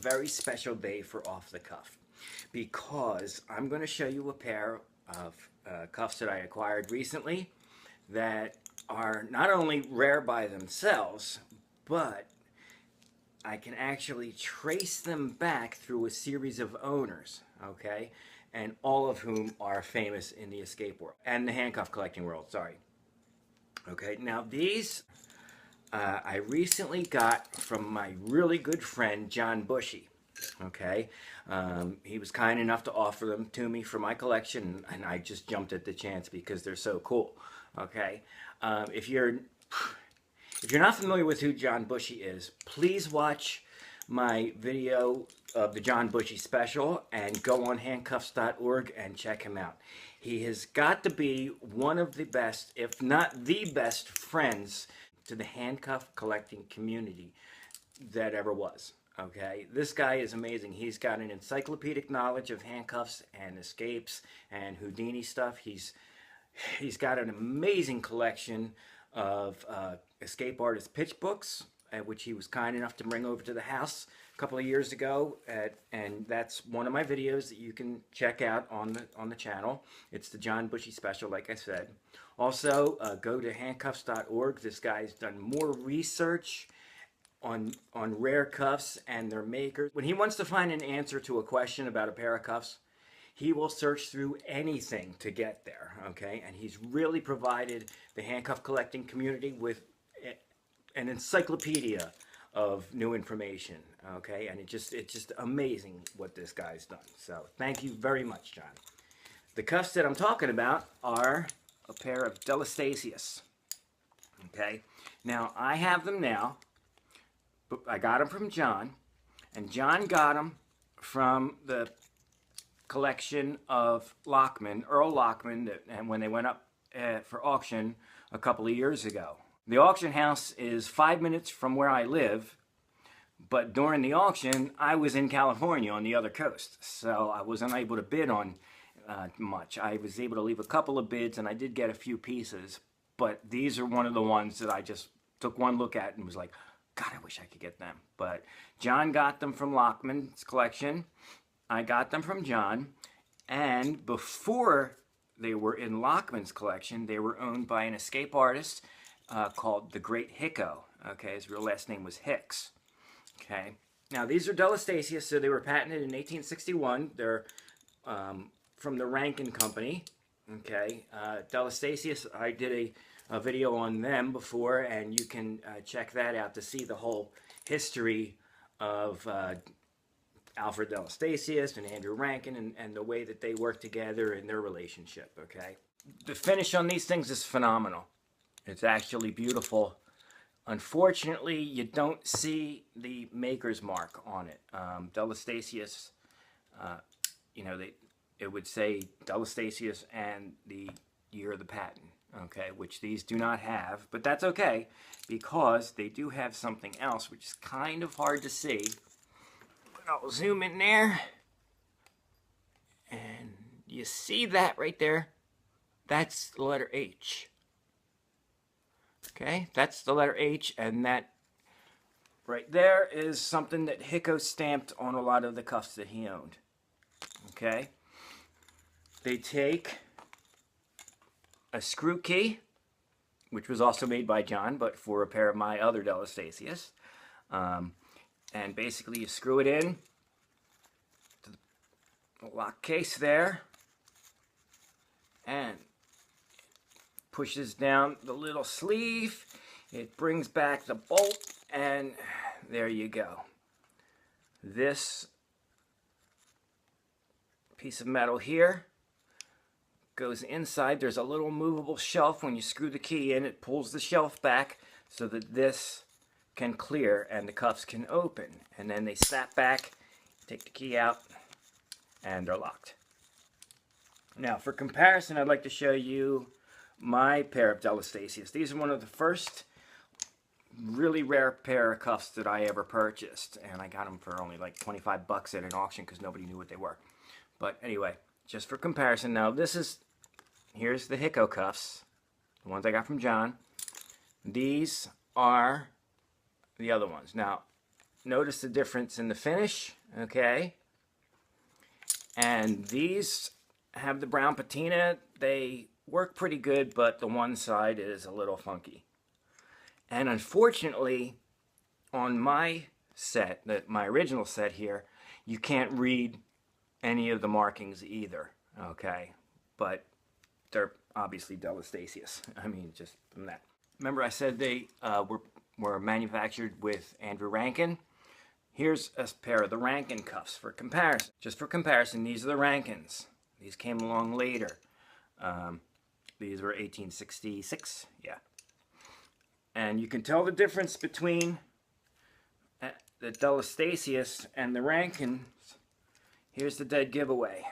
very special day for Off the Cuff because I'm going to show you a pair of cuffs that I acquired recently that are not only rare by themselves, but I can actually trace them back through a series of owners, okay? And all of whom are famous in the escape world and the handcuff collecting world, sorry. Okay, now these I recently got from my really good friend John Bushy. Okay, he was kind enough to offer them to me for my collection, and I just jumped at the chance because they're so cool. Okay, if you're not familiar with who John Bushy is, please watch my video of the John Bushy special and go on handcuffs.org and check him out. He has got to be one of the best, if not the best, friends to the handcuff collecting community that ever was. Okay, this guy is amazing. He's got an encyclopedic knowledge of handcuffs and escapes and Houdini stuff. He's got an amazing collection of escape artist pitch books, which he was kind enough to bring over to the house a couple of years ago, and that's one of my videos that you can check out on the channel. It's the John Bushy special, like I said. Also, go to handcuffs.org. This guy's done more research on rare cuffs and their makers. When he wants to find an answer to a question about a pair of cuffs, he will search through anything to get there, okay? And he's really provided the handcuff collecting community with an encyclopedia of new information, okay? And it's just amazing what this guy's done. So thank you very much, John. The cuffs that I'm talking about are a pair of Delastasius, okay? Now, I have them now, but I got them from John, and John got them from the collection of Lockman, Earl Lockman, and when they went up for auction a couple of years ago. The auction house is 5 minutes from where I live, but during the auction, I was in California on the other coast, so I was unable to bid on much. I was able to leave a couple of bids, and I did get a few pieces, but these are one of the ones that I just took one look at and was like, God, I wish I could get them. But John got them from Lockman's collection. I got them from John, and before they were in Lockman's collection, they were owned by an escape artist called the Great Hicko. Okay, his real last name was Hicks. Okay, now these are Delastasius, so they were patented in 1861. They're from the Rankin Company. Okay, Delastasius, I did a video on them before, and you can check that out to see the whole history of Alfred Delastasius and Andrew Rankin and the way that they work together in their relationship, okay? The finish on these things is phenomenal. It's actually beautiful. Unfortunately, you don't see the maker's mark on it. Delastasius, you know, it would say Delastasius and the year of the patent, okay, which these do not have, but that's okay because they do have something else which is kind of hard to see. I'll zoom in there, and you see that right there? That's the letter H. Okay, that's the letter H, and that right there is something that Hickos stamped on a lot of the cuffs that he owned. Okay, they take a screw key, which was also made by John, but for a pair of my other Delastasius. And basically you screw it in to the lock case there and pushes down the little sleeve. It brings back the bolt, and there you go. This piece of metal here goes inside. There's a little movable shelf. When you screw the key in, it pulls the shelf back so that this can clear and the cuffs can open, and then they snap back, take the key out, and they're locked. Now for comparison, I'd like to show you my pair of Delastasius. These are one of the first really rare pair of cuffs that I ever purchased, and I got them for only like 25 bucks at an auction because nobody knew what they were. But anyway, just for comparison, now here's the Hicko cuffs, the ones I got from John. These are the other ones. Now, notice the difference in the finish, okay? And these have the brown patina. They work pretty good, but the one side is a little funky. And unfortunately, on my set, my original set here, you can't read any of the markings either, okay? But they're obviously Delastasius. I mean, just from that. Remember I said they were manufactured with Andrew Rankin? Here's a pair of the Rankin cuffs for comparison. Just for comparison, these are the Rankins. These came along later. These were 1866, yeah. And you can tell the difference between the Delastasius and the Rankins. Here's the dead giveaway.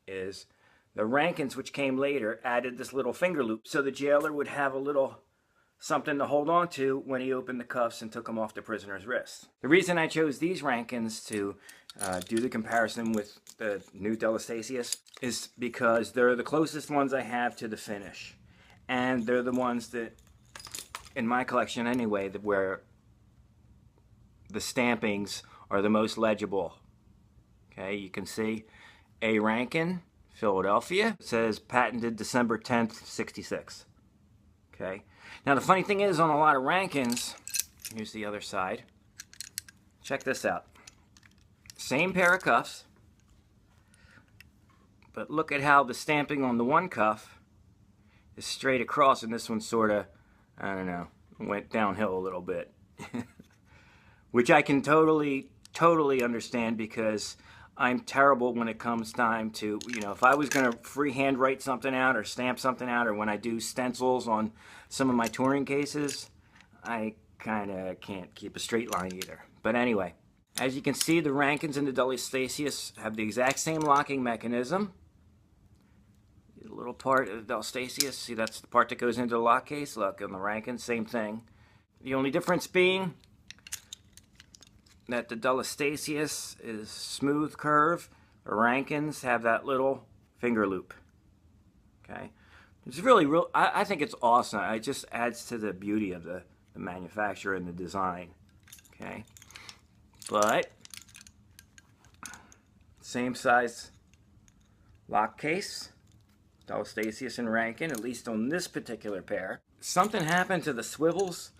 Is the Rankins, which came later, added this little finger loop so the jailer would have a little something to hold on to when he opened the cuffs and took them off the prisoner's wrist. The reason I chose these Rankins to do the comparison with the new Delastasius is because they're the closest ones I have to the finish. And they're the ones that, in my collection anyway, where the stampings are the most legible. Okay, you can see A. Rankin, Philadelphia. It says patented December 10th, 66. Okay. Now the funny thing is, on a lot of Rankins, here's the other side. Check this out. Same pair of cuffs, but look at how the stamping on the one cuff is straight across, and this one sort of, I don't know, went downhill a little bit. Which I can totally understand, because I'm terrible when it comes time to, you know, if I was going to freehand write something out or stamp something out, or when I do stencils on some of my touring cases, I kind of can't keep a straight line either. But anyway, as you can see, the Rankins and the Delastasius have the exact same locking mechanism. The little part of the Delastasius, see, that's the part that goes into the lock case. Look, on the Rankin, same thing. The only difference being that the Delastasius is smooth curve. The Rankins have that little finger loop. Okay, it's really real. I think it's awesome. It just adds to the beauty of the manufacturer and the design. Okay, but same size lock case, Delastasius and Rankin, at least on this particular pair. Something happened to the swivels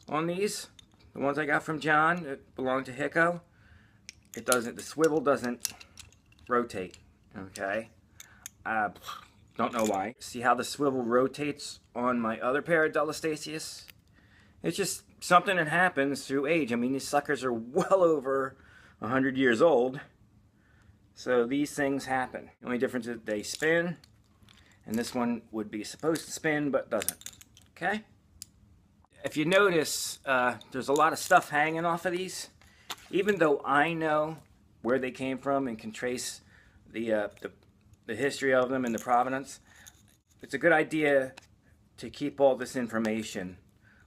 on these. The ones I got from John that belong to Hicko, the swivel doesn't rotate, okay? Don't know why. See how the swivel rotates on my other pair of Delastasius? It's just something that happens through age. I mean, these suckers are well over 100 years old, so these things happen. The only difference is they spin, and this one would be supposed to spin, but doesn't, okay? If you notice, there's a lot of stuff hanging off of these. Even though I know where they came from and can trace the history of them and the provenance, it's a good idea to keep all this information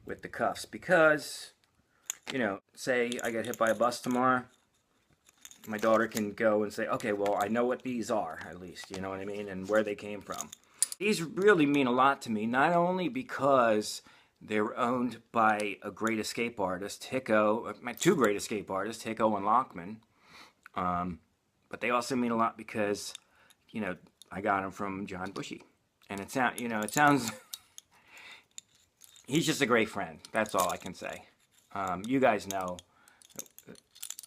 with the cuffs, because, you know, say I get hit by a bus tomorrow, my daughter can go and say, okay, well, I know what these are, at least, you know what I mean, and where they came from. These really mean a lot to me, not only because they were owned by a great escape artist, Hicko, my two great escape artists, Hicko and Lockman. But they also mean a lot because, you know, I got them from John Bushy. And it sounds, he's just a great friend. That's all I can say. You guys know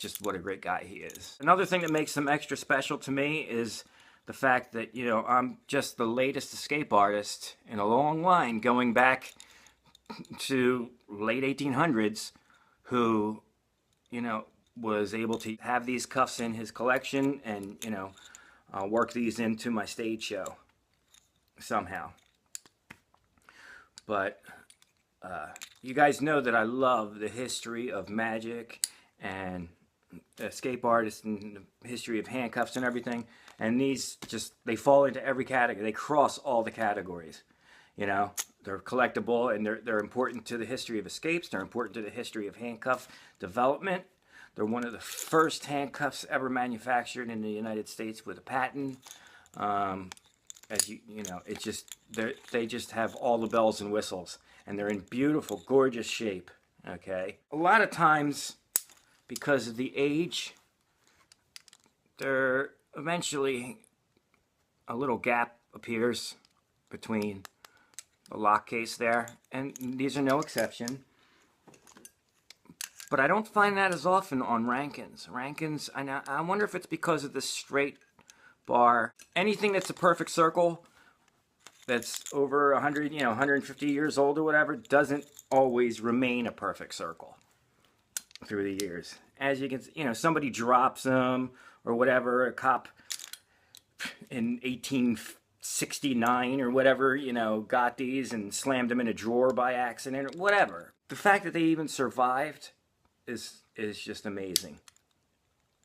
just what a great guy he is. Another thing that makes him extra special to me is the fact that, you know, I'm just the latest escape artist in a long line going back to late 1800s who, you know, was able to have these cuffs in his collection and, you know, work these into my stage show somehow. But you guys know that I love the history of magic and escape artists and the history of handcuffs and everything, and these just, they fall into every category. They cross all the categories, you know. They're collectible, and they're important to the history of escapes. They're important to the history of handcuff development. They're one of the first handcuffs ever manufactured in the United States with a patent. As you know, it's just, they just have all the bells and whistles, and they're in beautiful, gorgeous shape. Okay. A lot of times, because of the age, there eventually a little gap appears between the lock case there, and these are no exception. But I don't find that as often on Rankins. Rankins, I wonder if it's because of the straight bar. Anything that's a perfect circle, that's over 100, 150 years old or whatever, doesn't always remain a perfect circle through the years. As you can, somebody drops them or whatever, a cop in 1869 or whatever, got these and slammed them in a drawer by accident or whatever. The fact that they even survived is just amazing.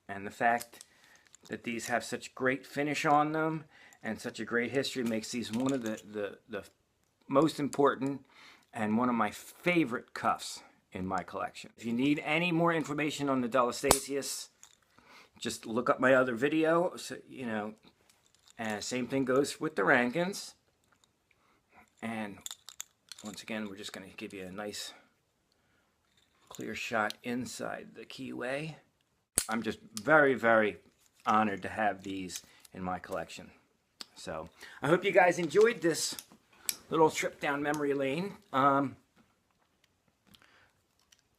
And the fact that these have such great finish on them and such a great history makes these one of the most important and one of my favorite cuffs in my collection. If you need any more information on the Delastasius, just look up my other video. So, and same thing goes with the Rankins. And once again, we're just going to give you a nice clear shot inside the keyway. I'm just very, very honored to have these in my collection. So I hope you guys enjoyed this little trip down memory lane.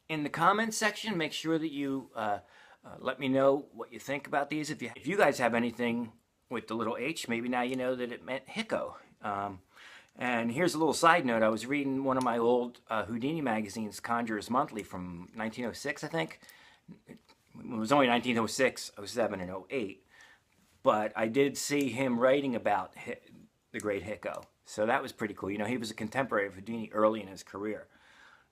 In the comments section, make sure that you let me know what you think about these. If you guys have anything with the little H, maybe now you know that it meant Hicko. And here's a little side note. I was reading one of my old Houdini magazines, Conjurers Monthly, from 1906, I think. It was only 1906, 07, and 08. But I did see him writing about the great Hicko. So that was pretty cool. He was a contemporary of Houdini early in his career.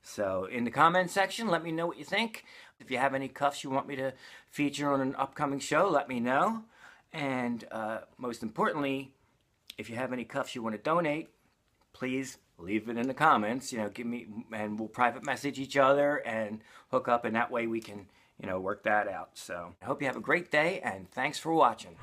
So in the comment section, let me know what you think. If you have any cuffs you want me to feature on an upcoming show, let me know. And most importantly, if you have any cuffs you want to donate, please leave it in the comments. Give me, and we'll private message each other and hook up, and that way we can, work that out. So I hope you have a great day, and thanks for watching.